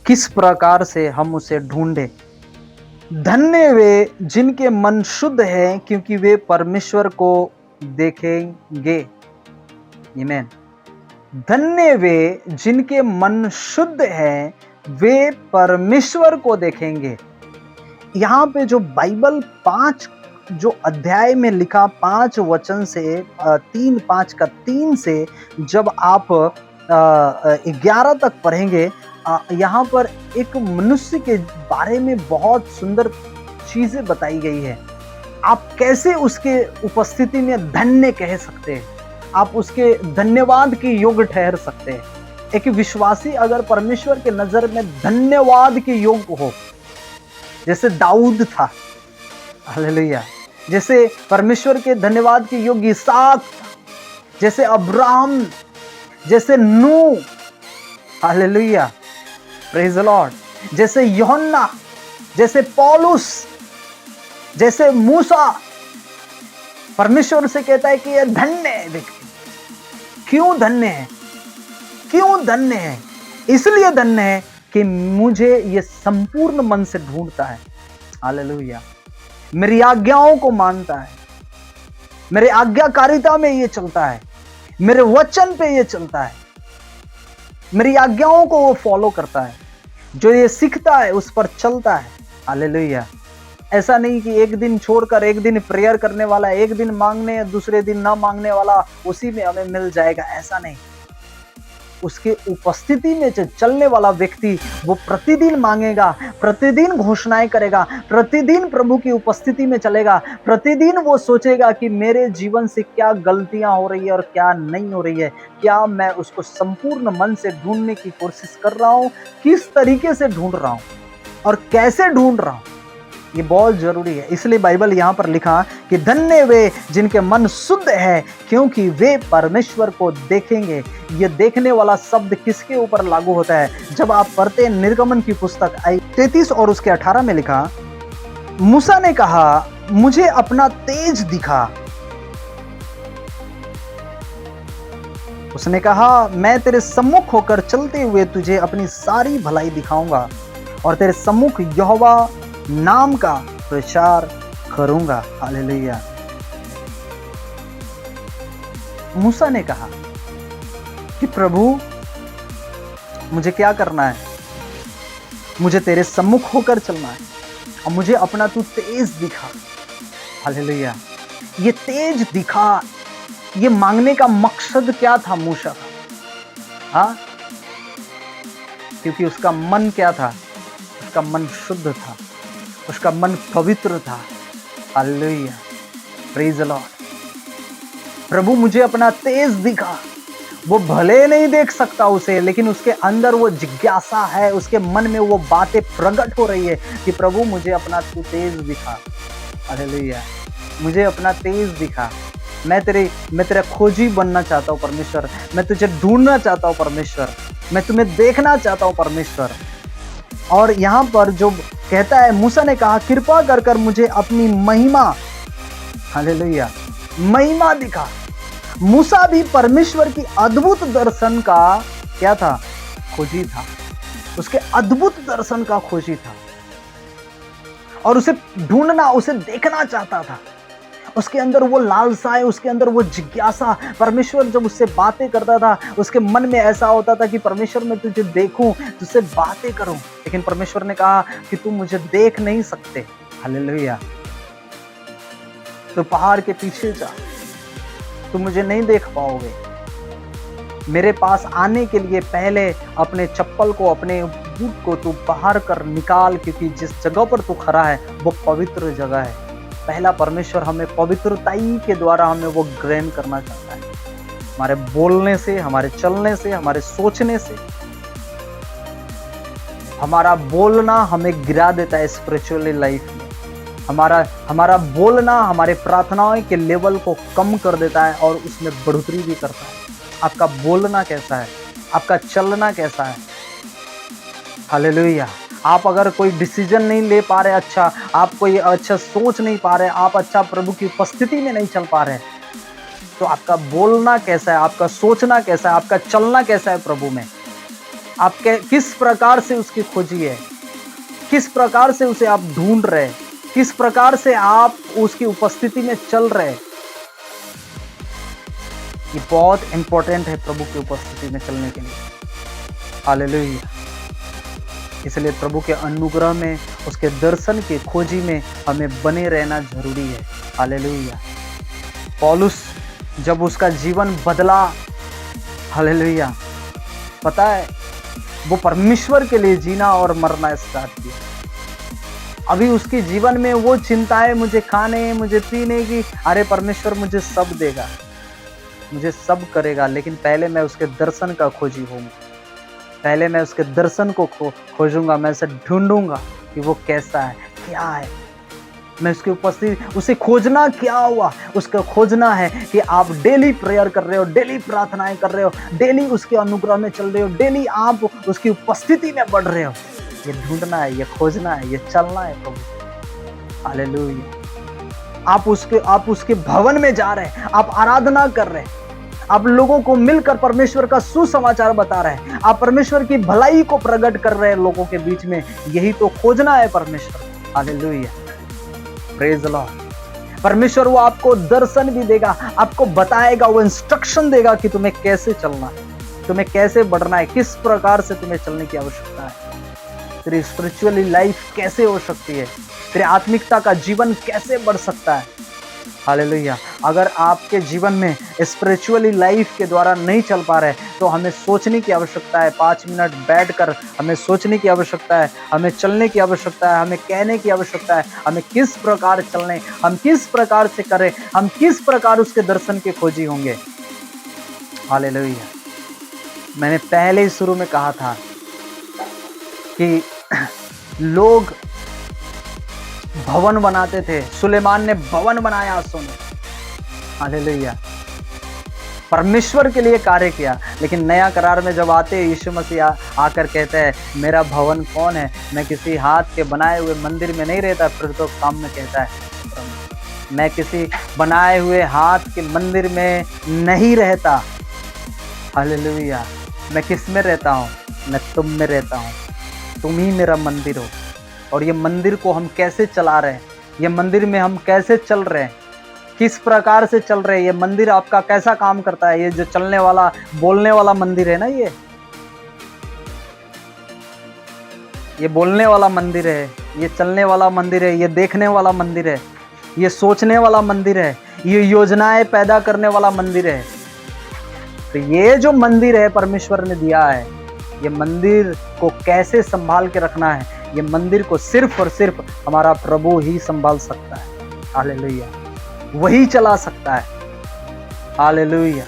किस प्रकार से हम उसे ढूंढें। धन्य वे जिनके मन शुद्ध हैं, क्योंकि वे परमेश्वर को देखेंगे। आमीन। धन्य वे जिनके मन शुद्ध हैं, वे परमेश्वर को देखेंगे। यहाँ पे जो बाइबल 5 जो अध्याय में लिखा 5 वचन से 3 से जब आप 11 तक पढ़ेंगे, यहाँ पर एक मनुष्य के बारे में बहुत सुंदर चीजें बताई गई है। आप कैसे उसके उपस्थिति में धन्य कह सकते हैं, आप उसके धन्यवाद के योग्य ठहर सकते हैं। एक विश्वासी अगर परमेश्वर के नजर में धन्यवाद के योग्य हो, जैसे दाऊद था, हालेलुया, जैसे परमेश्वर के धन्यवाद के योग्य इसहाक, जैसे अब्राहम, जैसे नूह, हालेलुया, प्रेज द लॉर्ड, जैसे यूहन्ना, जैसे पौलुस, जैसे मूसा, परमेश्वर से कहता है कि ये धन्य है व्यक्ति। क्यों धन्य है? क्यों धन्य है? इसलिए धन्य है कि मुझे ये संपूर्ण मन से ढूंढता है, हालेलुया, मेरी आज्ञाओं को मानता है, मेरे आज्ञाकारिता में ये चलता है, मेरे वचन पे ये चलता है, मेरी आज्ञाओं को वो फॉलो करता है, जो ये सीखता है उस पर चलता है, हालेलुया। ऐसा नहीं कि एक दिन छोड़कर एक दिन प्रेयर करने वाला, एक दिन मांगने दूसरे दिन ना मांगने वाला, उसी में हमें मिल जाएगा, ऐसा नहीं। उसके उपस्थिति में जो चलने वाला व्यक्ति, वो प्रतिदिन मांगेगा, प्रतिदिन घोषणाएं करेगा, प्रतिदिन प्रभु की उपस्थिति में चलेगा, प्रतिदिन वो सोचेगा कि मेरे जीवन से क्या गलतियां हो रही है और क्या नहीं हो रही है, क्या मैं उसको संपूर्ण मन से ढूंढने की कोशिश कर रहा हूं, किस तरीके से ढूंढ रहा हूं और कैसे ढूंढ रहा हूं। ये बहुत जरूरी है। इसलिए बाइबल यहां पर लिखा कि धन्य वे जिनके मन शुद्ध है, क्योंकि वे परमेश्वर को देखेंगे। ये देखने वाला शब्द किसके ऊपर लागू होता है? जब आप पढ़ते हैं निर्गमन की पुस्तक 33 और उसके 18 में लिखा, मूसा ने कहा, मुझे अपना तेज दिखा। उसने कहा, मैं तेरे सम्मुख होकर चलते हुए तुझे अपनी सारी भलाई दिखाऊंगा और तेरे सम्मुख यहोवा नाम का प्रचार करूंगा, हालेलुया। मूसा ने कहा कि प्रभु मुझे क्या करना है? मुझे तेरे सम्मुख होकर चलना है और मुझे अपना तू तेज दिखा, हालेलुया। ये तेज दिखा, ये मांगने का मकसद क्या था मूसा का? हाँ, क्योंकि उसका मन क्या था? उसका मन शुद्ध था, उसका मन पवित्र था, हालेलुया, प्रेज द लॉर्ड। प्रभु मुझे अपना तेज दिखा। वो भले नहीं देख सकता उसे, लेकिन उसके अंदर वो जिज्ञासा है, उसके मन में वो बातें प्रकट हो रही है कि प्रभु मुझे अपना तू तेज दिखा, हालेलुया, मुझे अपना तेज दिखा। मैं तेरा खोजी बनना चाहता हूँ परमेश्वर, मैं तुझे ढूंढना चाहता हूँ परमेश्वर, मैं तुम्हें देखना चाहता हूँ परमेश्वर। और यहाँ पर जो कहता है, मूसा ने कहा, कृपा कर कर मुझे अपनी महिमा, हालेलुया, महिमा दिखा। मूसा भी परमेश्वर की अद्भुत दर्शन का क्या था? खोजी था। उसके अद्भुत दर्शन का खोजी था और उसे ढूंढना, उसे देखना चाहता था। उसके अंदर वो लालसा है, उसके अंदर वो जिज्ञासा। परमेश्वर जब उससे बातें करता था, उसके मन में ऐसा होता था कि परमेश्वर मैं तुझे देखूं, तुझसे बातें करूं। लेकिन परमेश्वर ने कहा कि तुम मुझे देख नहीं सकते, हालेलुया, तो पहाड़ के पीछे जा, तुम मुझे नहीं देख पाओगे। मेरे पास आने के लिए पहले अपने चप्पल को, अपने बूट को तू बाहर कर निकाल, क्योंकि जिस जगह पर तू खड़ा है वो पवित्र जगह है। पहला परमेश्वर हमें पवित्रताई के द्वारा हमें वो ग्रहण करना चाहता है, हमारे बोलने से, हमारे चलने से, हमारे सोचने से। हमारा बोलना हमें गिरा देता है स्पिरिचुअली लाइफ में। हमारा बोलना हमारे प्रार्थनाओं के लेवल को कम कर देता है और उसमें बढ़ोतरी भी करता है। आपका बोलना कैसा है? आपका चलना कैसा है? हालेलुया। आप अगर कोई डिसीजन नहीं ले पा रहे अच्छा, आप कोई अच्छा सोच नहीं पा रहे, आप अच्छा प्रभु की उपस्थिति में नहीं चल पा रहे, तो आपका बोलना कैसा है? आपका सोचना कैसा है? आपका चलना कैसा है प्रभु में? आप किस प्रकार से उसकी खोजी है, किस प्रकार से उसे आप ढूंढ रहे, किस प्रकार से आप उसकी उपस्थिति में चल रहे। ये बहुत इंपॉर्टेंट है प्रभु की उपस्थिति में चलने के लिए। हालेलुया। इसलिए प्रभु के अनुग्रह में, उसके दर्शन की खोजी में हमें बने रहना जरूरी है। हालेलुया। पौलुस जब उसका जीवन बदला, हालेलुया, पता है वो परमेश्वर के लिए जीना और मरना स्टार्ट किया। अभी उसके जीवन में वो चिंताएं, मुझे खाने मुझे पीने की, अरे परमेश्वर मुझे सब देगा, मुझे सब करेगा, लेकिन पहले मैं उसके दर्शन का खोजी हूँ। पहले मैं उसके दर्शन को खोजूंगा, मैं उसे ढूंढूंगा कि वो कैसा है, क्या है। मैं उसकी उपस्थिति, उसे खोजना क्या हुआ, उसका खोजना है कि आप डेली प्रेयर कर रहे हो, डेली प्रार्थनाएं कर रहे हो, डेली उसके अनुग्रह में चल रहे हो, डेली आप उसकी उपस्थिति में बढ़ रहे हो। ये ढूंढना है, ये खोजना है, ये चलना है प्रभु। हालेलुया। आप उसके भवन में जा रहे हैं, आप आराधना कर रहे हैं, आप लोगों को मिलकर परमेश्वर का सुसमाचार बता रहे हैं, आप परमेश्वर की भलाई को प्रकट कर रहे हैं लोगों के बीच में। यही तो खोजना है परमेश्वर। Hallelujah, praise the Lord. परमेश्वर वो आपको दर्शन भी देगा, आपको बताएगा, वो इंस्ट्रक्शन देगा कि तुम्हें कैसे चलना है, तुम्हें कैसे बढ़ना है, किस प्रकार से तुम्हें चलने की आवश्यकता है, तेरी स्पिरिचुअली लाइफ कैसे हो सकती है, तेरी आत्मिकता का जीवन कैसे बढ़ सकता है। हालेलुया। अगर आपके जीवन में स्पिरिचुअली लाइफ के द्वारा नहीं चल पा रहे तो हमें सोचने की आवश्यकता है। 5 मिनट बैठकर हमें सोचने की आवश्यकता है, हमें चलने की आवश्यकता है, हमें कहने की आवश्यकता है, हमें किस प्रकार चलने, हम किस प्रकार से करें, हम किस प्रकार उसके दर्शन के खोजी होंगे। हालेलुया। मैंने पहले ही शुरू में कहा था कि लोग भवन बनाते थे, सुलेमान ने भवन बनाया सोने। हालेलुया। परमेश्वर के लिए कार्य किया, लेकिन नया करार में जब आते यीशु मसीह आकर कहते हैं मेरा भवन कौन है, मैं किसी हाथ के बनाए हुए मंदिर में नहीं रहता। फिर तो सामने कहता है मैं किसी बनाए हुए हाथ के मंदिर में नहीं रहता। हालेलुया। मैं किस में रहता हूँ? मैं तुम में रहता हूँ, तुम ही मेरा मंदिर हो। और ये मंदिर को हम कैसे चला रहे हैं, ये मंदिर में हम कैसे चल रहे हैं, किस प्रकार से चल रहे हैं, ये मंदिर आपका कैसा काम करता है। ये जो चलने वाला बोलने वाला मंदिर है ना, ये बोलने वाला मंदिर है, ये चलने वाला मंदिर है, ये देखने वाला मंदिर है, ये सोचने वाला मंदिर है, ये योजनाएं पैदा करने वाला मंदिर है। तो ये जो मंदिर है परमेश्वर ने दिया है, ये मंदिर को कैसे संभाल के रखना है, ये मंदिर को सिर्फ और सिर्फ हमारा प्रभु ही संभाल सकता है। हालेलुया। वही चला सकता है। हालेलुया।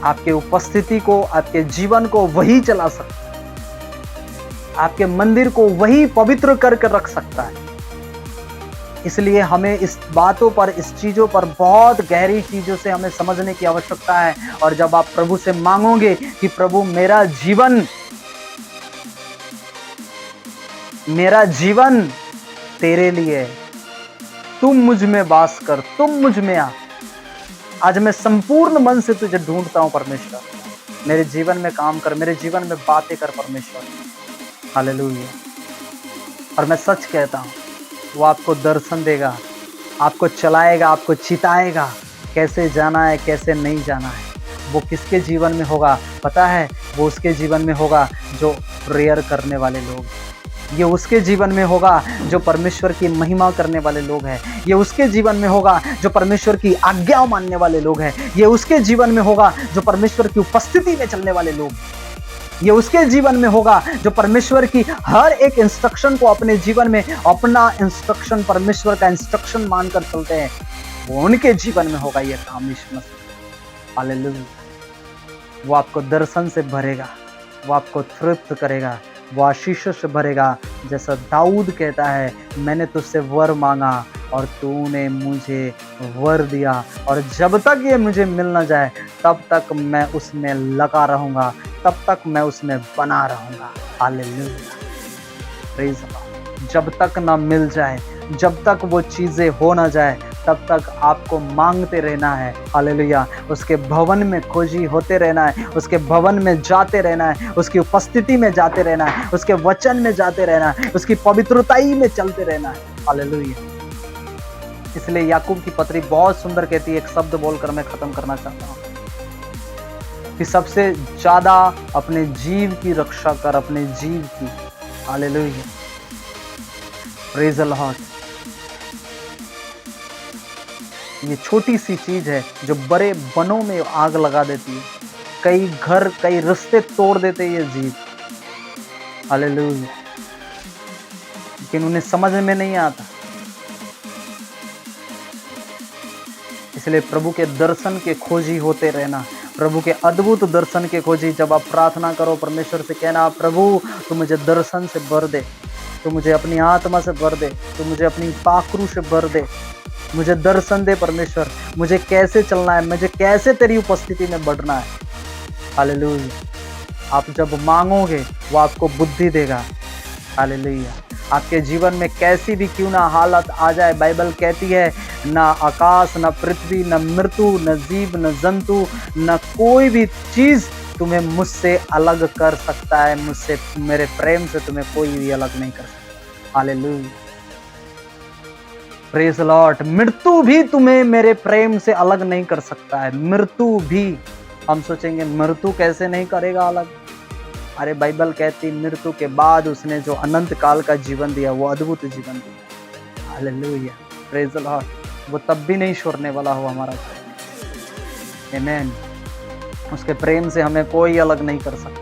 आपके उपस्थिति को, आपके जीवन को वही चला सकता है, आपके मंदिर को वही पवित्र करके रख सकता है। इसलिए हमें इस बातों पर, इस चीजों पर, बहुत गहरी चीजों से हमें समझने की आवश्यकता है। और जब आप प्रभु से मांगोगे कि प्रभु मेरा जीवन तेरे लिए, तुम मुझ में वास कर, तुम मुझ में आ। आज मैं संपूर्ण मन से तुझे ढूंढता हूं परमेश्वर, मेरे जीवन में काम कर, मेरे जीवन में बातें कर परमेश्वर। हालेलुया। और मैं सच कहता हूं, वो आपको दर्शन देगा, आपको चलाएगा, आपको चिताएगा, कैसे जाना है, कैसे नहीं जाना है। वो किसके जीवन में होगा पता है? वो उसके जीवन में होगा जो प्रेयर करने वाले लोग। ये उसके जीवन में होगा जो परमेश्वर की महिमा करने वाले लोग हैं। ये उसके जीवन में होगा जो परमेश्वर की आज्ञा मानने वाले लोग हैं। ये उसके जीवन में होगा जो परमेश्वर की उपस्थिति में चलने वाले लोग। ये उसके जीवन में होगा जो परमेश्वर की हर एक इंस्ट्रक्शन को अपने जीवन में अपना इंस्ट्रक्शन, परमेश्वर का इंस्ट्रक्शन मानकर चलते हैं। वो उनके जीवन में होगा ये काम यीशु मसीह। हालेलुया। वो आपको दर्शन से भरेगा, वो आपको तृप्त करेगा, वो आशीषों से भरेगा। जैसा दाऊद कहता है, मैंने तुझसे वर मांगा और तूने मुझे वर दिया, और जब तक ये मुझे मिल न जाए तब तक मैं उसमें लगा रहूंगा, तब तक मैं उसमें बना रहूंगा। हालेलुया। Praise the Lord. जब तक ना मिल जाए, जब तक वो चीज़ें हो ना जाए, तब तक आपको मांगते रहना है। हालेलुया। उसके भवन में खोजी होते रहना है, उसके भवन में जाते रहना है, उसकी उपस्थिति में जाते रहना है, उसके वचन में जाते रहना है, उसकी पवित्रताई में चलते रहना है। हालेलुया। इसलिए याकूब की पत्री बहुत सुंदर कहती है, एक शब्द बोलकर मैं खत्म करना चाहता हूं कि सबसे ज्यादा अपने जीव की रक्षा कर, अपने जीव की। हालेलुया। Praise the Lord. ये छोटी सी चीज है जो बड़े वनों में आग लगा देती है, कई घर कई रिश्ते तोड़ देते ये जीव। हालेलुया। लेकिन उन्हें समझ में नहीं आता। इसलिए प्रभु के दर्शन के खोजी होते रहना, प्रभु के अद्भुत दर्शन के खोजी। जब आप प्रार्थना करो, परमेश्वर से कहना, प्रभु तू मुझे दर्शन से भर दे, तू मुझे अपनी आत्मा से भर दे, तू मुझे अपनी पाखरू से भर दे, मुझे दर्शन दे परमेश्वर, मुझे कैसे चलना है, मुझे कैसे तेरी उपस्थिति में बढ़ना है। हालेलुया। आप जब मांगोगे वो आपको बुद्धि देगा। हालेलुया। आपके जीवन में कैसी भी क्यों ना हालत आ जाए, बाइबल कहती है ना आकाश, न पृथ्वी, न मृत्यु, न जीव, न जंतु, न कोई भी चीज तुम्हें मुझसे अलग कर सकता है। मुझसे, मेरे प्रेम से तुम्हें कोई भी अलग नहीं कर सकता। हालेलुया। Praise Lord. मृत्यु भी तुम्हें मेरे प्रेम से अलग नहीं कर सकता है। मृत्यु भी। हम सोचेंगे मृत्यु कैसे नहीं करेगा अलग। अरे बाइबल कहती मृत्यु के बाद उसने जो अनंत काल का जीवन दिया वो अद्भुत जीवन दिया। हालेलुया। Praise the Lord. वो तब भी नहीं छोड़ने वाला हो हमारा। आमीन। उसके प्रेम से हमें कोई अलग नहीं कर सकता।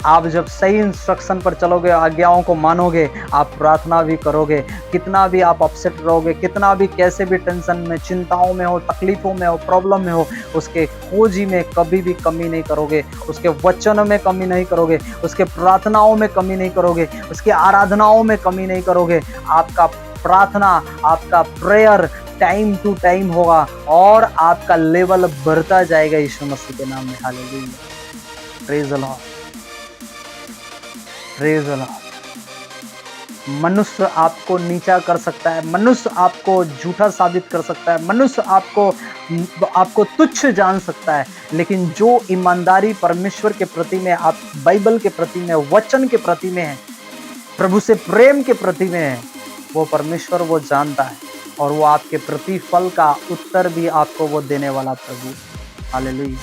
आप जब सही इंस्ट्रक्शन पर चलोगे, आज्ञाओं को मानोगे, आप प्रार्थना भी करोगे, कितना भी आप अपसेट रहोगे, कितना भी कैसे भी टेंशन में, चिंताओं में हो, तकलीफों में हो, प्रॉब्लम में हो, उसके खोजी में कभी भी कमी नहीं करोगे, उसके वचनों में कमी नहीं करोगे, उसके प्रार्थनाओं में कमी नहीं करोगे, उसकी आराधनाओं में कमी नहीं करोगे। आपका प्रार्थना, आपका प्रेयर टाइम टू टाइम होगा और आपका लेवल बढ़ता जाएगा यीशु मसीह के नाम में। Hallelujah. Praise the Lord. Praise the Lord. मनुष्य आपको नीचा कर सकता है, मनुष्य आपको झूठा साबित कर सकता है, मनुष्य आपको तुच्छ जान सकता है, लेकिन जो ईमानदारी परमेश्वर के प्रति में, आप बाइबल के प्रति में, वचन के प्रति में है, प्रभु से प्रेम के प्रति में है, वो परमेश्वर वो जानता है और वो आपके प्रतिफल का उत्तर भी आपको वो देने वाला प्रभु। हालेलुया।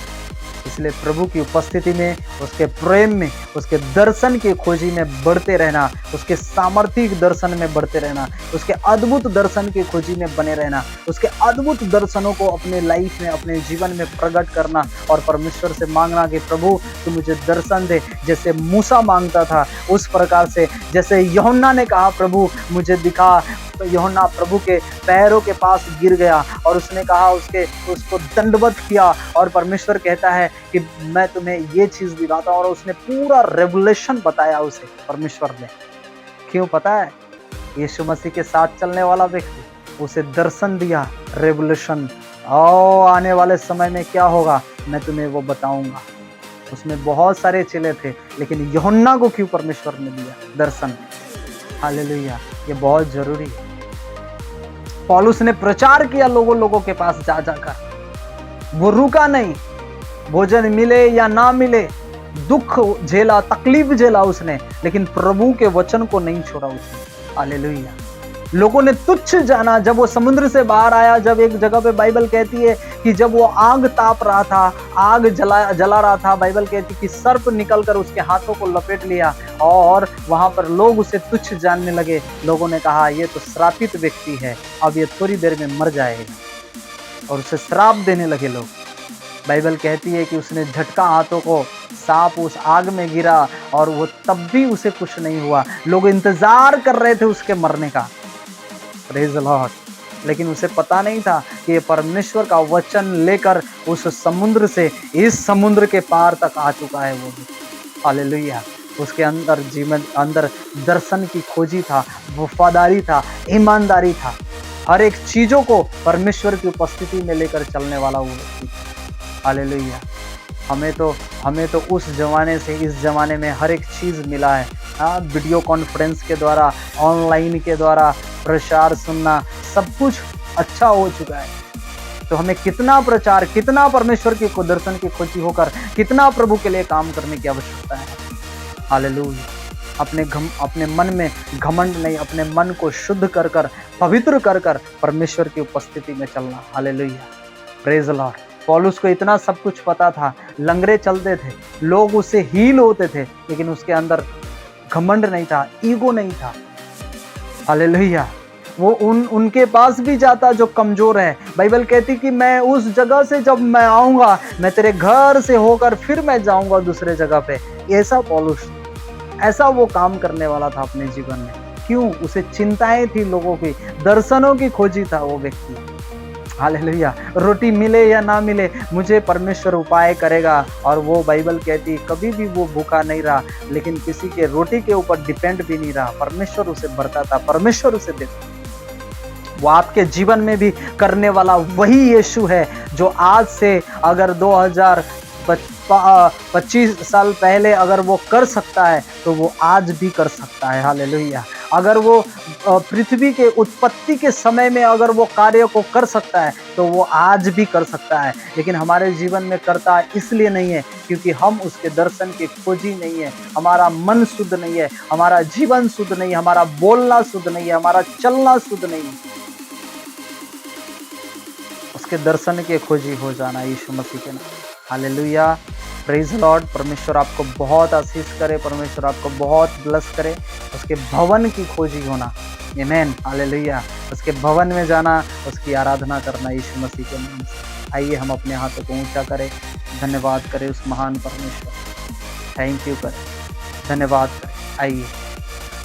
इसलिए प्रभु की उपस्थिति में, उसके प्रेम में, उसके दर्शन की खोजी में बढ़ते रहना, उसके सामर्थ्यिक दर्शन में बढ़ते रहना, उसके अद्भुत दर्शन की खोजी में बने रहना, उसके अद्भुत दर्शनों को अपने लाइफ में, अपने जीवन में प्रकट करना और परमेश्वर से मांगना कि प्रभु तू मुझे दर्शन दे। जैसे मूसा मांगता था उस प्रकार से, जैसे यूहन्ना ने कहा प्रभु मुझे दिखा, तो यूहन्ना प्रभु के पैरों के पास गिर गया और उसने कहा, उसको दंडवत किया और परमेश्वर कहता है कि मैं तुम्हें ये चीज दिखाता हूं। और उसने पूरा रेवलेशन बताया उसे परमेश्वर ने। क्यों पता है? यीशु मसीह के साथ चलने वाला व्यक्ति, उसे दर्शन दिया, रेवलेशन। आने वाले समय में क्या होगा मैं तुम्हें वो बताऊंगा। उसमें बहुत सारे चेले थे, लेकिन यूहन्ना को क्यों परमेश्वर ने दिया दर्शन? हालेलुया। ये बहुत जरूरी है। पौलुस ने प्रचार किया लोगों के पास जा जाकर, वो रुका नहीं। भोजन मिले या ना मिले, दुख झेला, तकलीफ झेला उसने, लेकिन प्रभु के वचन को नहीं छोड़ा उसने। हालेलुया। लोगों ने तुच्छ जाना जब वो समुद्र से बाहर आया। जब एक जगह पे बाइबल कहती है कि जब वो आग ताप रहा था, आग जला रहा था, बाइबल कहती है कि सर्प निकलकर उसके हाथों को लपेट लिया और वहां पर लोग उसे तुच्छ जानने लगे। लोगों ने कहा ये तो श्रापित व्यक्ति है, अब ये थोड़ी देर में मर जाएगा, और उसे श्राप देने लगे लोग। बाइबल कहती है कि उसने झटका हाथों को, सांप उस आग में गिरा और वो तब भी उसे कुछ नहीं हुआ। लोग इंतजार कर रहे थे उसके मरने का। Praise the Lord. लेकिन उसे पता नहीं था कि ये परमेश्वर का वचन लेकर उस समुद्र से इस समुद्र के पार तक आ चुका है वो। हालेलुया। उसके अंदर दर्शन की खोजी था, वफादारी था, ईमानदारी था, हर एक चीजों को परमेश्वर की उपस्थिति में लेकर चलने वाला वो व्यक्ति। हालेलुया। हमें तो उस जमाने से इस जमाने में हर एक चीज मिला है। वीडियो कॉन्फ्रेंस के द्वारा, ऑनलाइन के द्वारा प्रचार सुनना, सब कुछ अच्छा हो चुका है। तो हमें कितना प्रचार, कितना परमेश्वर के दर्शन की खोजी होकर, कितना प्रभु के लिए काम करने की आवश्यकता है। हालेलुया। अपने मन में घमंड नहीं, अपने मन को शुद्ध कर कर, पवित्र कर कर परमेश्वर की उपस्थिति में चलना। Hallelujah, praise the Lord. पौलुस को इतना सब कुछ पता था, लंगड़े चलते थे, लोग उससे हील होते थे, लेकिन उसके अंदर घमंड नहीं था, ईगो नहीं था। हालेलुया। वो उनके पास भी जाता जो कमजोर है। बाइबल कहती कि मैं उस जगह से जब मैं आऊंगा, मैं तेरे घर से होकर फिर मैं जाऊंगा दूसरे जगह पे। ऐसा पौलुस, ऐसा वो काम करने वाला था अपने जीवन में। क्यों? उसे चिंताएं थी लोगों की, दर्शनों की खोजी था वो व्यक्ति। हालेलुया। रोटी मिले या ना मिले, मुझे परमेश्वर उपाय करेगा। और वो बाइबल कहती कभी भी वो भूखा नहीं रहा, लेकिन किसी के रोटी के ऊपर डिपेंड भी नहीं रहा। परमेश्वर उसे भरता था, परमेश्वर उसे देता। वो आपके जीवन में भी करने वाला वही यीशु है जो आज से अगर 2025 साल पहले अगर वो कर सकता है तो वो आज भी कर सकता है। हालेलुया। अगर वो पृथ्वी के उत्पत्ति के समय में अगर वो कार्य को कर सकता है तो वो आज भी कर सकता है। लेकिन हमारे जीवन में करता इसलिए नहीं है क्योंकि हम उसके दर्शन की खोजी नहीं है, हमारा मन शुद्ध नहीं है, हमारा जीवन शुद्ध नहीं है, हमारा बोलना शुद्ध नहीं है, हमारा चलना शुद्ध नहीं है। उसके दर्शन के खोजी हो जाना यीशु मसीह के नाम। Hallelujah, praise Lord. परमेश्वर आपको बहुत आशीष करे, परमेश्वर आपको बहुत ब्लेस करे। उसके भवन की खोजी होना। आमीन, हालेलुया। उसके भवन में जाना, उसकी आराधना करना यीशु मसीह के नाम से। आइए हम अपने हाथों को ऊंचा करें, धन्यवाद करें उस महान परमेश्वर। थैंक यू करें, धन्यवाद करें। आइए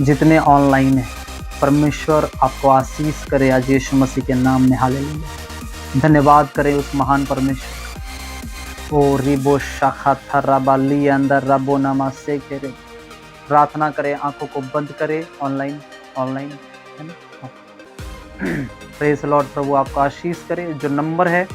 जितने ऑनलाइन है, परमेश्वर आपको आशीष करे आज यीशु मसीह के नाम में। हालेलुया। धन्यवाद करें उस महान परमेश्वर। ओ रिबो शाखा था रबाली अंदर रबो नमा से करे। प्रार्थना करें, आंखों को बंद करें। ऑनलाइन है ना। Praise Lord. प्रभु आपको आशीष करे। जो नंबर है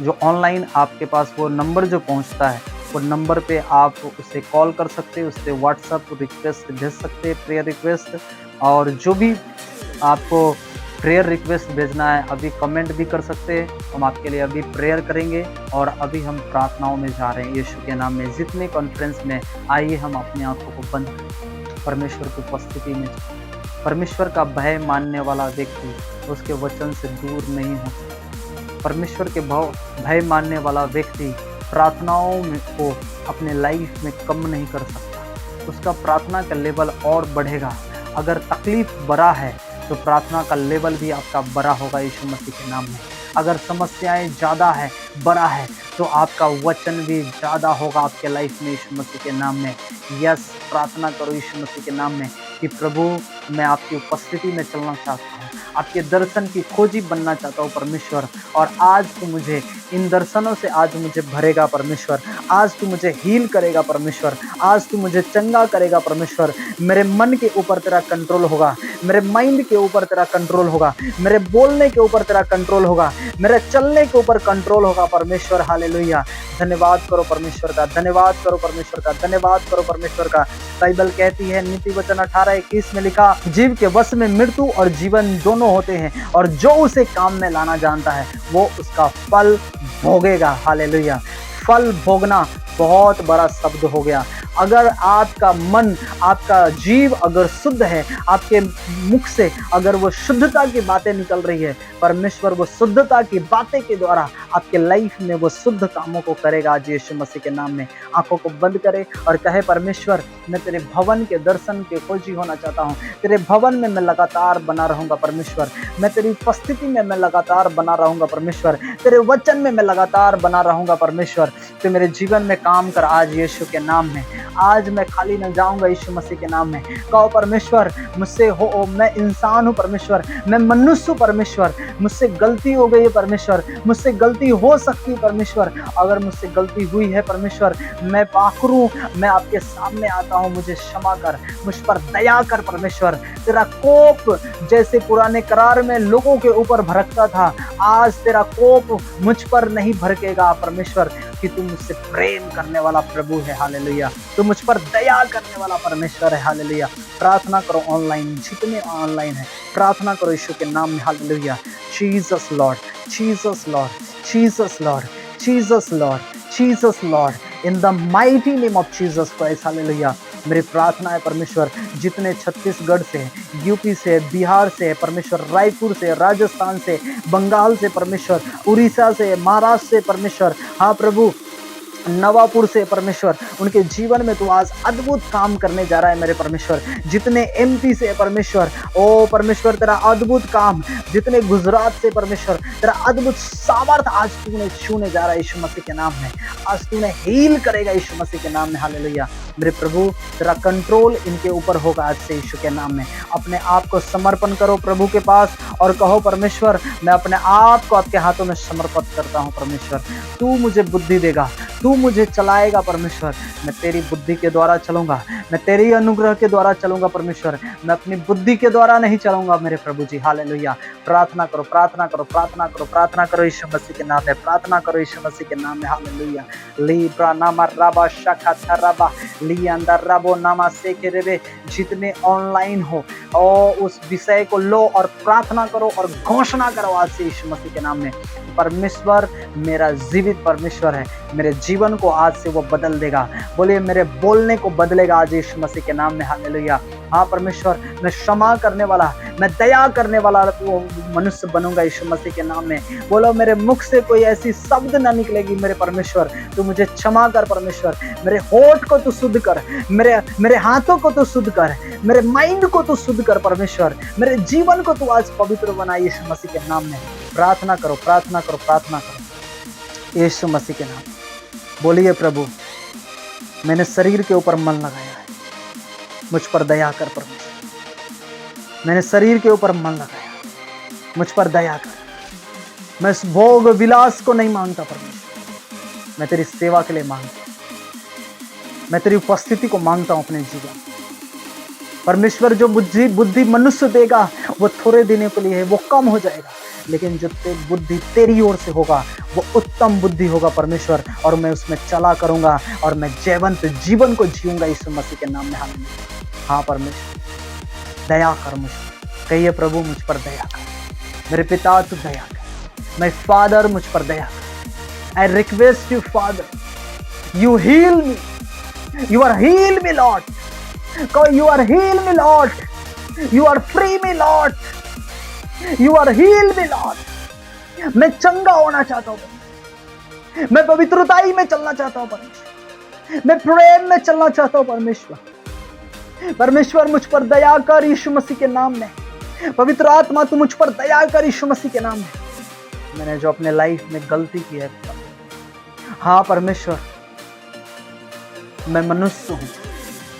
जो ऑनलाइन आपके पास, वो नंबर जो पहुंचता है, वो नंबर पे आप उसे कॉल कर सकते हैं, उससे व्हाट्सएप रिक्वेस्ट भेज सकते हैं, प्रेयर रिक्वेस्ट। और जो भी आपको प्रेयर रिक्वेस्ट भेजना है अभी कमेंट भी कर सकते हैं। हम आपके लिए अभी प्रेयर करेंगे और अभी हम प्रार्थनाओं में जा रहे हैं यीशु के नाम में। जितने कॉन्फ्रेंस में, आइए हम अपनी आंखों को बंद करें, परमेश्वर की उपस्थिति में। परमेश्वर का भय मानने वाला व्यक्ति उसके वचन से दूर नहीं हो सकता। परमेश्वर के भय मानने वाला व्यक्ति प्रार्थनाओं में को अपने लाइफ में कम नहीं कर सकता। उसका प्रार्थना का लेवल और बढ़ेगा। अगर तकलीफ बड़ा है तो प्रार्थना का लेवल भी आपका बड़ा होगा यीशु मसीह के नाम में। अगर समस्याएं ज़्यादा है, बड़ा है, तो आपका वचन भी ज़्यादा होगा आपके लाइफ में यीशु मसीह के नाम में। यस, प्रार्थना करो यीशु मसीह के नाम में कि प्रभु मैं आपकी उपस्थिति में चलना चाहता हूँ, आपके दर्शन की खोजी बनना चाहता हूँ परमेश्वर। और आज तू मुझे इन दर्शनों से आज मुझे भरेगा परमेश्वर। आज तू मुझे हील करेगा परमेश्वर। आज तू मुझे चंगा करेगा परमेश्वर। मेरे मन के ऊपर तेरा कंट्रोल होगा, मेरे माइंड के ऊपर तेरा कंट्रोल होगा, मेरे बोलने के ऊपर तेरा कंट्रोल होगा, मेरे चलने के ऊपर कंट्रोल होगा परमेश्वर। हालेलुया। धन्यवाद करो परमेश्वर का, धन्यवाद करो परमेश्वर का, धन्यवाद करो परमेश्वर का। बाइबल कहती है नीति वचन 18:21 में लिखा, जीव के वश में मृत्यु और जीवन दोनों होते हैं, और जो उसे काम में लाना जानता है वो उसका फल भोगेगा। हालेलुया। फल भोगना बहुत बड़ा शब्द हो गया। अगर आपका मन, आपका जीव अगर शुद्ध है, आपके मुख से अगर वो शुद्धता की बातें निकल रही है, परमेश्वर वो शुद्धता की बातें के द्वारा आपके लाइफ में वो शुद्ध कामों को करेगा आज यीशु मसीह के नाम में। आंखों को बंद करे और कहे, परमेश्वर मैं तेरे भवन के दर्शन के खोजी होना चाहता हूँ। तेरे भवन में मैं लगातार बना रहूंगा परमेश्वर। मैं तेरी उपस्थिति में मैं लगातार बना रहूंगा परमेश्वर। तेरे वचन में मैं लगातार बना रहूंगा परमेश्वर। तो मेरे जीवन में काम कर आज यीशु के नाम में। आज मैं खाली न जाऊंगा यीशु मसीह के नाम में। कहो परमेश्वर मुझसे हो, मैं इंसान हूँ परमेश्वर, मैं मनुष्य हूँ परमेश्वर, मुझसे गलती हो गई है परमेश्वर, मुझसे गलती हो सकती है परमेश्वर। अगर मुझसे गलती हुई है परमेश्वर, मैं पाखरू, मैं आपके सामने आता हूँ, मुझे क्षमा कर, मुझ पर दया कर परमेश्वर। तेरा कोप जैसे पुराने करार में लोगों के ऊपर भड़कता था, आज तेरा कोप मुझ पर नहीं भड़केगा परमेश्वर, कि तू मुझसे प्रेम करने वाला प्रभु है। हालेलुया। तू मुझ पर दया करने वाला परमेश्वर है। हालेलुया। प्रार्थना करो ऑनलाइन, जितने ऑनलाइन है प्रार्थना करो यीशु के नाम में। Hallelujah. Jesus Lord, Jesus Lord, Jesus Lord, Jesus Lord, Jesus Lord, in the mighty name of Jesus Christ, hallelujah। मेरी प्रार्थना है परमेश्वर, जितने छत्तीसगढ़ से, यूपी से, बिहार से परमेश्वर, रायपुर से, राजस्थान से, बंगाल से परमेश्वर, उड़ीसा से, महाराष्ट्र से परमेश्वर, हाँ प्रभु, नवापुर से परमेश्वर, उनके जीवन में तू आज अद्भुत काम करने जा रहा है मेरे परमेश्वर। जितने एमपी से परमेश्वर, ओ परमेश्वर तेरा अद्भुत काम, जितने गुजरात से परमेश्वर तेरा अद्भुत सामर्थ आज तूने छूने जा रहा है यीशु मसीह के नाम में। आज तूने हील करेगा यीशु मसीह के नाम में, हालेलुया। मेरे प्रभु तेरा कंट्रोल इनके ऊपर होगा आज से यीशु के नाम में। अपने आप को समर्पण करो प्रभु के पास और कहो परमेश्वर मैं अपने आप को आपके हाथों में समर्पित करता हूँ परमेश्वर। तू मुझे बुद्धि देगा, तू मुझे चलाएगा परमेश्वर। मैं तेरी बुद्धि के द्वारा चलूंगा, मैं तेरी अनुग्रह के द्वारा चलूंगा परमेश्वर। मैं अपनी बुद्धि के द्वारा नहीं चलूंगा मेरे प्रभु जी, हालेलुया। प्रार्थना करो, प्रार्थना करो, प्रार्थना करो, प्रार्थना करो यीशु मसीह के नाम में, प्रार्थना करो यीशु मसीह के नाम में, हालेलुया। लीब्रा नामा राबा शाखा थराबा ली अंदर रबो नामा से के रेबे। जितने ऑनलाइन हो और उस विषय को लो और प्रार्थना करो और घोषणा करो आज से यीशु मसीह के नाम में। परमेश्वर मेरा जीवित परमेश्वर है, मेरे जीवन को आज से वो बदल देगा। बोलिए मेरे बोलने को बदलेगा आज यीशु मसीह के नाम में, हालेलुया। हाँ परमेश्वर मैं क्षमा करने वाला, मैं दया करने वाला वो मनुष्य बनूंगा यीशु मसीह के नाम में। बोलो मेरे मुख से कोई ऐसी शब्द ना निकलेगी मेरे परमेश्वर। तू मुझे क्षमा कर परमेश्वर, मेरे होठ को तू शुद्ध कर, मेरे हाथों को तू शुद्ध कर, मेरे माइंड को तू शुद्ध कर परमेश्वर। मेरे जीवन को तू आज पवित्र बना यीशु मसीह के नाम में। प्रार्थना करो, प्रार्थना करो, प्रार्थना करो यीशु मसीह के नाम। बोलिए प्रभु मैंने शरीर के ऊपर मन लगाया है, मुझ पर दया कर परमेश्वर। मैंने शरीर के ऊपर मन लगाया, मुझ पर दया कर। मैं इस भोग विलास को नहीं मांगता परमेश्वर, मैं तेरी सेवा के लिए मांगता हूं, मैं तेरी उपस्थिति को मांगता हूं अपने जीवन परमेश्वर। जो बुद्धि मनुष्य देगा वो थोड़े दिनों के लिए है, वो कम हो जाएगा, लेकिन जो बुद्धि तेरी ओर से होगा वो उत्तम बुद्धि होगा परमेश्वर। और मैं उसमें चला करूंगा और मैं जीवंत जीवन को जीऊंगा यीशु मसीह के नाम में, हालेलुया। हाँ परमेश्वर दया कर मुझ पर, कहिए प्रभु मुझ पर दया कर। मेरे पिता तू दया कर, माय फादर मुझ पर दया कर। I request you father, you heal me, you are heal me lord, you are heal me lord, you are free me lord, you are heal me lord. मैं चंगा होना चाहता हूं, मैं पवित्रताई में चलना चाहता हूं परमेश्वर, मैं प्रेम में चलना चाहता हूं परमेश्वर। परमेश्वर मुझ पर दया कर यीशु मसीह के नाम में। पवित्र आत्मा तू मुझ पर दया कर यीशु मसीह के नाम में। मैंने जो अपने लाइफ में गलती की है, हाँ परमेश्वर मैं मनुष्य हूं,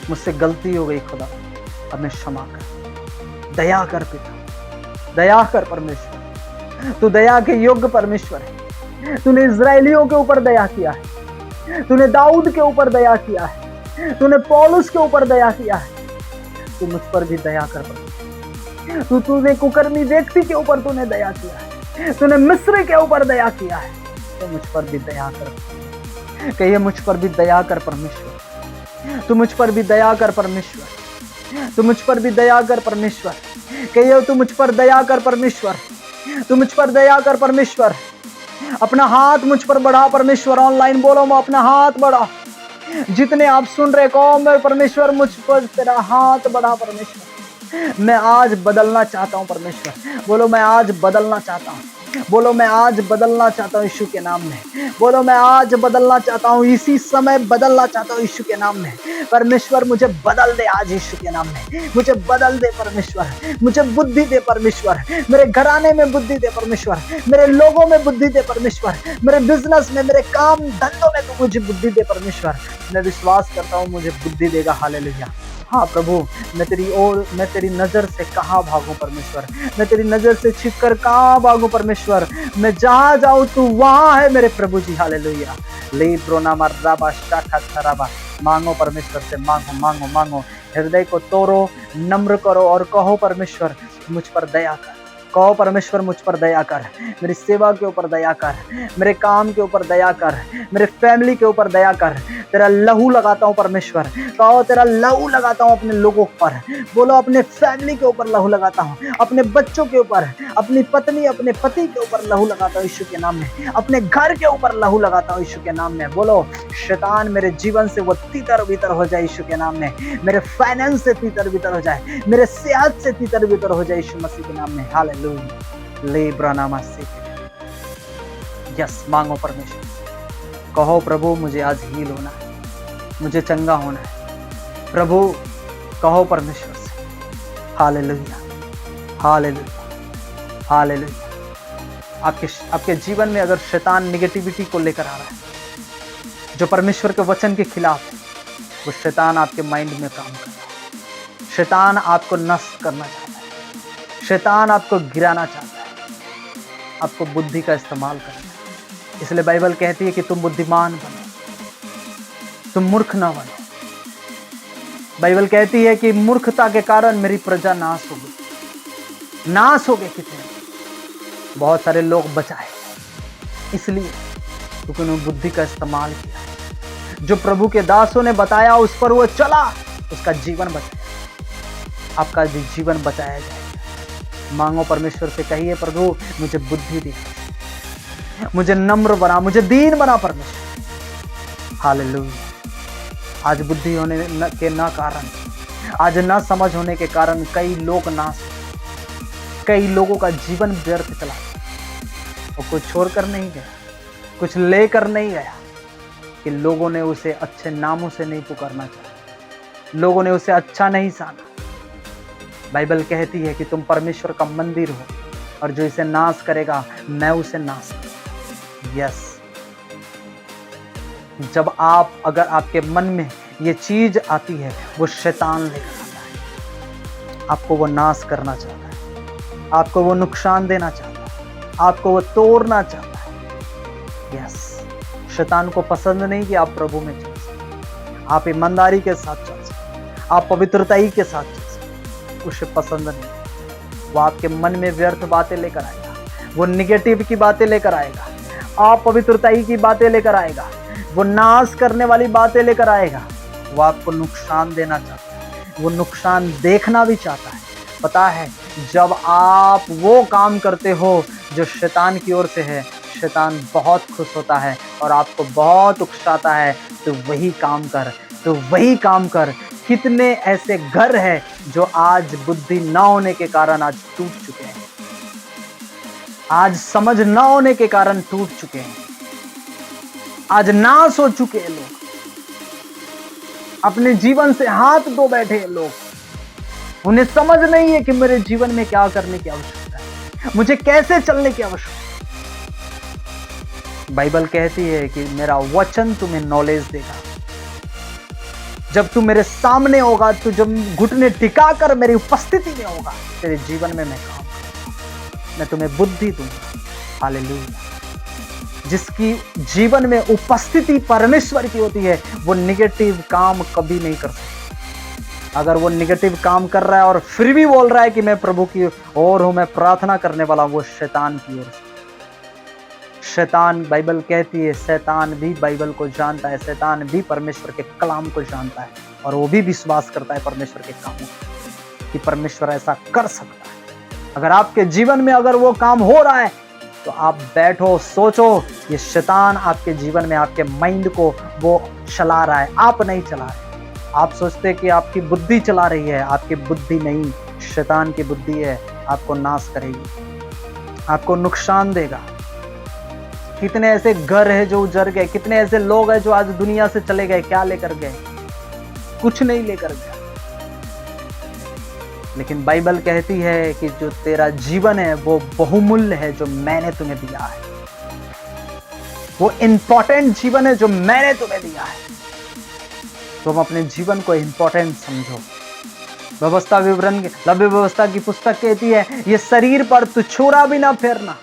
मुझसे गलती हो गई खुदा, अब मैं क्षमा कर, दया कर पिता, दया कर परमेश्वर। तू दया के योग्य परमेश्वर है। तूने इजरायलियों के ऊपर दया किया है, तूने दाऊद के ऊपर दया किया है, तूने पौलुस के ऊपर दया किया है, तू मुझ पर भी दया कर परमेश्वर। तूने कुकर्मी व्यक्ति के ऊपर तूने दया किया है, तूने मिस्र के ऊपर दया किया है, तो मुझ पर भी दया कर। कहिए मुझ पर भी दया कर परमेश्वर, तू मुझ पर भी दया कर परमेश्वर, तू मुझ पर भी दया कर परमेश्वर। कहिए तू मुझ पर दया कर परमेश्वर, तू मुझ पर दया कर परमेश्वर। अपना हाथ मुझ पर बढ़ा परमेश्वर। ऑनलाइन बोलो मैं अपना हाथ बढ़ा, जितने आप सुन रहे कहो मैं परमेश्वर मुझ पर तेरा हाथ बढ़ा परमेश्वर। मैं आज बदलना चाहता हूं परमेश्वर। बोलो मैं आज बदलना चाहता हूं, बोलो मैं आज बदलना चाहता हूं यीशु के नाम में। बोलो मैं आज बदलना चाहता हूं, इसी समय बदलना चाहता हूं यीशु के नाम में। परमेश्वर मुझे बदल दे आज यीशु के नाम में, मुझे बदल दे परमेश्वर, मुझे बुद्धि दे परमेश्वर, मेरे घराने में बुद्धि दे परमेश्वर, मेरे लोगों में बुद्धि दे परमेश्वर, मेरे बिजनेस में, मेरे काम धंधों में तो मुझे बुद्धि दे परमेश्वर। मैं विश्वास करता हूं मुझे बुद्धि देगा, हालेलुया। हाँ प्रभु मैं तेरी नजर से कहाँ भागूं परमेश्वर, मैं तेरी नजर से छिपकर कहाँ भागूं परमेश्वर। मैं जहाँ जाऊं तू वहाँ है मेरे प्रभु जी, हालेलुया। ले प्रोनामा राबा शाखा थराबा। मांगो परमेश्वर से, मांगो मांगो मांगो, हृदय को तोड़ो, नम्र करो और कहो परमेश्वर मुझ पर दया कर, कहो परमेश्वर मुझ पर दया कर, मेरी सेवा के ऊपर दया कर, मेरे काम के ऊपर दया कर, मेरे फैमिली के ऊपर दया कर। तेरा लहू लगाता हूँ परमेश्वर, कहो तेरा लहू लगाता हूँ अपने लोगों पर। बोलो अपने फैमिली के ऊपर लहू लगाता हूँ, अपने बच्चों के ऊपर, अपनी पत्नी अपने पति के ऊपर लहू लगाता हूँ यीशु के नाम में, अपने घर के ऊपर लहू लगाता हूँ यीशु के नाम में। बोलो शैतान मेरे जीवन से वो तितर बितर हो जाए यीशु के नाम में, मेरे फाइनेंस से तितर बितर हो जाए, मेरे सेहत से तितर बितर हो जाए यीशु मसीह के नाम में। हालेलुया। लेब्रा नामा से यस, मांगो परमेश्वर, कहो प्रभु मुझे आज हील होना है, मुझे चंगा होना है। प्रभु कहो परमेश्वर से। Hallelujah, hallelujah, hallelujah. आपके जीवन में अगर शैतान निगेटिविटी को लेकर आ रहा है जो परमेश्वर के वचन के खिलाफ है, वो शैतान आपके माइंड में काम कर रहा है। शैतान आपको नष्ट करना चाहता है, शैतान आपको गिराना चाहता है, आपको बुद्धि का इस्तेमाल करना है। इसलिए बाइबल कहती है कि तुम बुद्धिमान बनो, तुम मूर्ख ना बनो। बाइबल कहती है कि मूर्खता के कारण मेरी प्रजा नाश होगी। नाश हो गए कितने, बहुत सारे लोग बचाए इसलिए क्योंकि उन्होंने बुद्धि का इस्तेमाल किया। जो प्रभु के दासों ने बताया उस पर वो चला, उसका जीवन बचाया। आपका भी जीवन बचाया जाएगा। मांगो परमेश्वर से, कहिए प्रभु मुझे बुद्धि दे, मुझे नम्र बना, मुझे दीन बना परमेश्वर। हालेलुया। आज बुद्धि होने के ना कारण, आज ना समझ होने के कारण कई लोग नाश, कई लोगों का जीवन व्यर्थ चला। वो कुछ छोड़कर नहीं गया, कुछ लेकर नहीं गया कि लोगों ने उसे अच्छे नामों से नहीं पुकारना चाहा, लोगों ने उसे अच्छा नहीं जाना। बाइबल कहती है कि तुम परमेश्वर का मंदिर हो और जो इसे नाश करेगा मैं उसे नाश करूंगा। यस, जब अगर आपके मन में ये चीज आती है, वो शैतान लेकर आता है। आपको वो नाश करना चाहता है, आपको वो नुकसान देना चाहता है, आपको वो तोड़ना चाहता है। यस, शैतान को पसंद नहीं कि आप प्रभु में चल सकें, आप ईमानदारी के साथ चल सकें, आप पवित्रताई के साथ चल सकें। उसे पसंद नहीं। वो आपके मन में व्यर्थ बातें लेकर आएगा, वो निगेटिव की बातें लेकर आएगा, आप पवित्रताई की बातें लेकर आएगा, वो नाश करने वाली बातें लेकर आएगा। वो आपको नुकसान देना चाहता है, वो नुकसान देखना भी चाहता है। पता है, जब आप वो काम करते हो जो शैतान की ओर से है, शैतान बहुत खुश होता है और आपको बहुत उकसाता है, तो वही काम कर, तो वही काम कर। कितने ऐसे घर हैं जो आज बुद्धि ना होने के कारण आज टूट चुके हैं, आज समझ ना होने के कारण टूट चुके हैं, आज नाश हो चुके हैं लोग, अपने जीवन से हाथ धो बैठे हैं लोग। उन्हें समझ नहीं है कि मेरे जीवन में क्या करने की आवश्यकता है, मुझे कैसे चलने की आवश्यकता है। बाइबल कहती है कि मेरा वचन तुम्हें नॉलेज देगा। जब तू मेरे सामने होगा, तू जब घुटने टिकाकर मेरी उपस्थिति में होगा, तेरे जीवन में मैं काम करूंगा, मैं तुम्हें बुद्धि दूंगा। हालेलुया। जिसकी जीवन में उपस्थिति परमेश्वर की होती है, वो निगेटिव काम कभी नहीं कर सकता। अगर वो निगेटिव काम कर रहा है और फिर भी बोल रहा है कि मैं प्रभु की ओर हूं, मैं प्रार्थना करने वाला हूं, वो शैतान की ओर से। शैतान, बाइबल कहती है, शैतान भी बाइबल को जानता है, शैतान भी परमेश्वर के कलाम को जानता है और वो भी विश्वास करता है परमेश्वर के कामों कि परमेश्वर ऐसा कर सकता है। अगर आपके जीवन में अगर वो काम हो रहा है, तो आप बैठो, सोचो, ये शैतान आपके जीवन में आपके माइंड को वो चला रहा है, आप नहीं चला रहे। आप सोचते कि आपकी बुद्धि चला रही है, आपकी बुद्धि नहीं, शैतान की बुद्धि है, आपको नाश करेगी, आपको नुकसान देगा। कितने ऐसे घर है जो उजड़ गए, कितने ऐसे लोग हैं जो आज दुनिया से चले गए, क्या लेकर गए? कुछ नहीं लेकर गया। लेकिन बाइबल कहती है कि जो तेरा जीवन है वो बहुमूल्य है, जो मैंने तुम्हें दिया है, वो इंपॉर्टेंट जीवन है जो मैंने तुम्हें दिया है। तुम अपने जीवन को इंपॉर्टेंट समझो। व्यवस्था विवरण, लव्य व्यवस्था की पुस्तक कहती है, ये शरीर पर तू छुरा भी ना फेरना,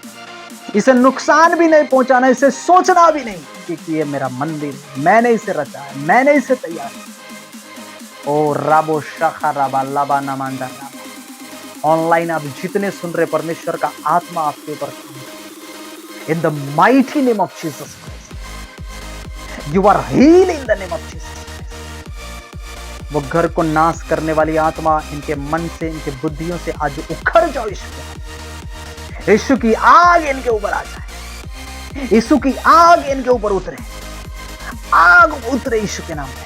इसे नुकसान भी नहीं पहुंचाना, इसे सोचना भी नहीं, क्योंकि ये मेरा मंदिर, मैंने इसे रचा है, मैंने इसे तैयार किया। ओ राबो शाखा राबा लाबा नमांदा राबा, ऑनलाइन आप जितने सुन रहे, परमेश्वर का आत्मा आपके ऊपर in the mighty name of Jesus Christ, you are heal in the name of Jesus Christ. वो घर को नाश करने वाली आत्मा इनके मन से, इनके बुद्धियों से आज उखड़ जाओ यीशु की आग इनके ऊपर आ जाए, यीशु की आग इनके ऊपर उतरे, आग उतरे यीशु के नाम में,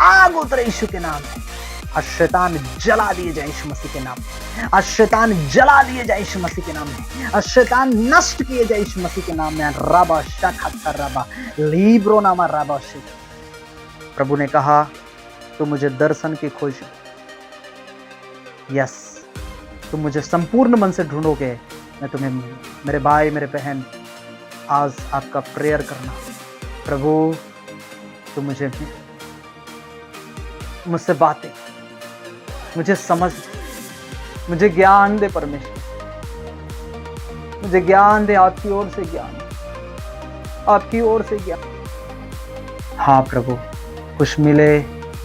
आग उतरे यीशु के नाम में। आज शैतान जला दिए जाए यीशु मसीह के नाम में, आज शैतान जला दिए जाए यीशु मसीह के नाम में, आज शैतान नष्ट किए जाए यीशु मसीह के नाम में। राबा शाखा राबा लीब्रो नामा राबा शे। प्रभु ने कहा तुम मुझे दर्शन की खोज, यस तुम मुझे संपूर्ण मन से ढूंढोगे, मैं तुम्हें, मेरे भाई मेरे बहन, आज आपका प्रेयर करना, प्रभु तुम मुझसे बातें, मुझे समझ, मुझे ज्ञान दे परमेश्वर, मुझे ज्ञान दे, आपकी ओर से ज्ञान, आपकी ओर से ज्ञान। हाँ प्रभु, कुछ मिले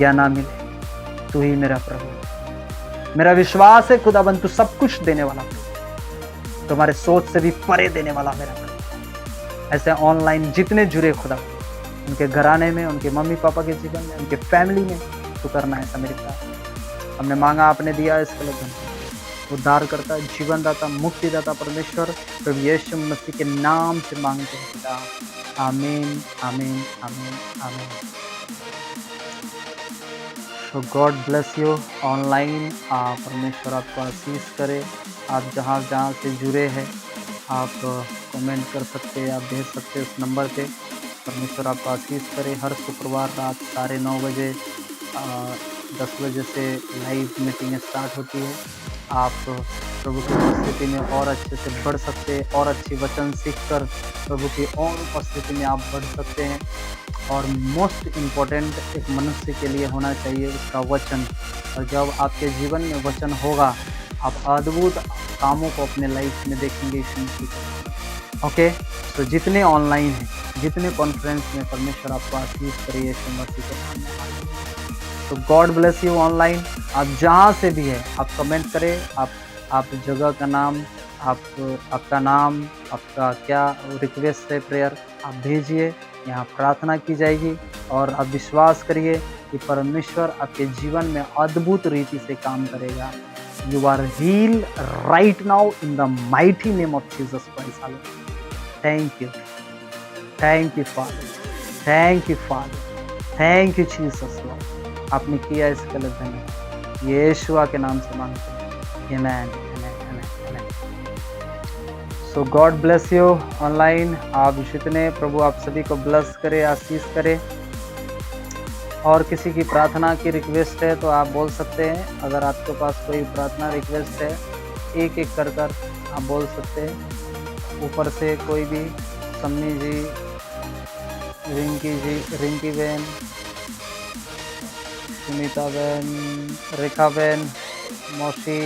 या ना मिले, तू ही मेरा प्रभु, मेरा विश्वास है खुदाबंद तू सब कुछ देने वाला प्रभु, तुम्हारे सोच से भी परे देने वाला मेरा प्रभु। ऐसे ऑनलाइन जितने जुड़े खुदा, उनके घराने में, उनके मम्मी पापा के जीवन में, उनके फैमिली में तू करना है मेरे साथ। हमने मांगा, आपने दिया, इसके लिए धन्यवाद। उद्धार करता, जीवन दाता, मुक्ति दाता परमेश्वर प्रभु यीशु मसीह के नाम से मांगते हैं पिता, आमीन आमीन आमीन आमीन। सो गॉड ब्लेस यू ऑनलाइन, परमेश्वर आपको आशीष करे। आप जहाँ जहाँ से जुड़े हैं आप कमेंट कर सकते हैं, आप भेज सकते हैं उस नंबर पे। परमेश्वर आपको आशीष करे। हर शुक्रवार रात 9:30 बजे 10 बजे से लाइव मीटिंग स्टार्ट होती है। आप प्रभु की उपस्थिति में और अच्छे से बढ़ सकते हैं, और अच्छी वचन सीखकर प्रभु की और उपस्थिति में आप बढ़ सकते हैं। और मोस्ट इम्पोर्टेंट एक मनुष्य के लिए होना चाहिए उसका वचन, और जब आपके जीवन में वचन होगा आप अद्भुत कामों को अपने लाइफ में देखेंगे यीशु मसीह के। ओके, तो जितने ऑनलाइन हैं, जितने कॉन्फ्रेंस में, परमेश्वर आपको आशीष करे यीशु मसीह के नाम में। तो गॉड ब्लेस यू ऑनलाइन। आप जहाँ से भी है आप कमेंट करें, आप जगह का नाम, आपका नाम, आपका क्या रिक्वेस्ट है, प्रेयर आप भेजिए, यहाँ प्रार्थना की जाएगी। और आप विश्वास करिए कि परमेश्वर आपके जीवन में अद्भुत रीति से काम करेगा। You are heal right now in the mighty name of Jesus Christ. Thank you, thank you father, thank you father, thank you Jesus lord. आपने किया इसके लिए धन्यवाद, यीशुआ के नाम से मांगते हैं, आमीन आमीन आमीन। सो गॉड ब्लेस यू ऑनलाइन। आप जितने, प्रभु आप सभी को ब्लेस करे, आशीष करे। और किसी की प्रार्थना की रिक्वेस्ट है तो आप बोल सकते हैं। अगर आपके पास कोई प्रार्थना रिक्वेस्ट है, एक एक कर आप बोल सकते हैं। ऊपर से कोई भी, सम्मी जी, रिंकी बहन, सुनीता बहन, रेखा बहन, मौसी,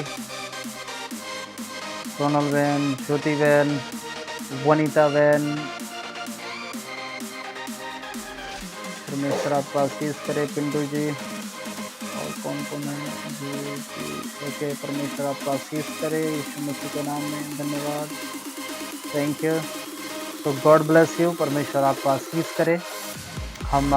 सोनल बहन, ज्योति बहन, वनीता बहन, परमेश्वर आपको आशीष करे। पिंटू जी, और कौन कौन है जी, ओके, परमेश्वर आपको आशीष करे यीशु मसीह के नाम में, धन्यवाद, थैंक यू। तो गॉड ब्लेस यू, परमेश्वर आपको आशीष करे। हम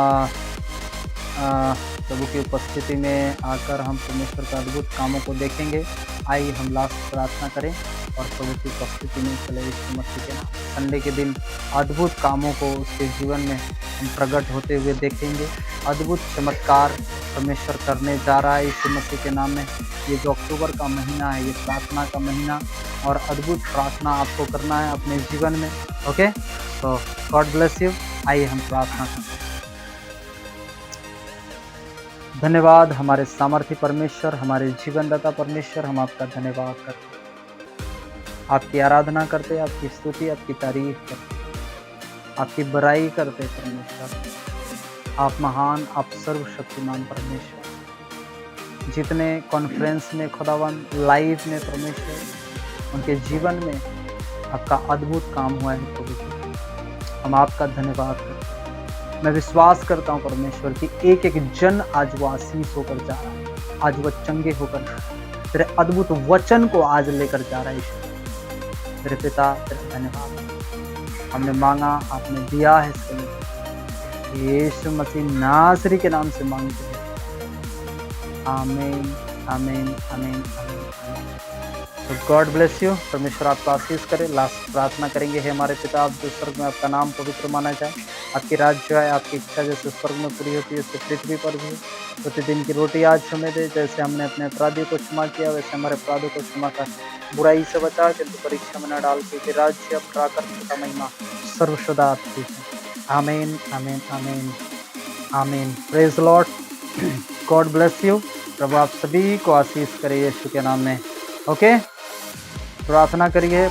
प्रभु की उपस्थिति में आकर हम परमेश्वर के अद्भुत कामों को देखेंगे। आइए हम लास्ट प्रार्थना करें और प्रभु की उपस्थिति में चले यीशु मसीह के नाम। संडे के दिन अद्भुत कामों को उसके जीवन में हम प्रकट होते हुए देखेंगे। अद्भुत चमत्कार परमेश्वर करने जा रहा है यीशु मसीह के नाम में। ये जो अक्टूबर का महीना है, ये प्रार्थना का महीना, और अद्भुत प्रार्थना आपको करना है अपने जीवन में। ओके, तो गॉड ब्लेस यू। आइए हम प्रार्थना करें। धन्यवाद हमारे सामर्थ्य परमेश्वर, हमारे जीवनदाता परमेश्वर, हम आपका धन्यवाद करते, आपकी आराधना करते, आपकी स्तुति, आपकी तारीफ करते, आपकी बड़ाई करते परमेश्वर। आप महान, आप सर्वशक्तिमान परमेश्वर। जितने कॉन्फ्रेंस में खुदावन, लाइव में परमेश्वर, उनके जीवन में आपका अद्भुत काम हुआ है प्रभु जी, हम आपका धन्यवाद करते। मैं विश्वास करता हूँ परमेश्वर कि एक एक जन आज वो आशीष होकर जा रहा है, आज वो चंगे होकर जा रहा है। तेरे अद्भुत वचन को आज लेकर जा रहा है यीशु। तेरे पिता तेरे धन्यवाद, हमने मांगा, आपने दिया है इसके लिए, यीशु मसीह नासरी के नाम से मांगते हैं, आमीन आमीन आमीन आमीन आमीन। तो गॉड ब्लेस यू, परमेश्वर आपको आशीष करे। लास्ट प्रार्थना करेंगे। हे हमारे पिता, आप जो स्वर्ग में, आपका नाम पवित्र माना जाए, आपकी राज्य जो है, आपकी इच्छा जैसे स्वर्ग में पूरी होती है वैसे पृथ्वी पर भी। प्रतिदिन की रोटी आज हमें दे, जैसे हमने अपने अपराधियों को क्षमा किया वैसे हमारे अपराधों को क्षमा कर, बुराई से बचा, किंतु परीक्षा में न डाल, क्योंकि राज्य, प्राकृत का महिमा सर्वसदा आपकी है। आमीन आमीन आमीन आमीन। Praise Lord, God bless you. प्रभु आप सभी को आशीष करे यीशु के नाम में। ओके, प्रार्थना करिए।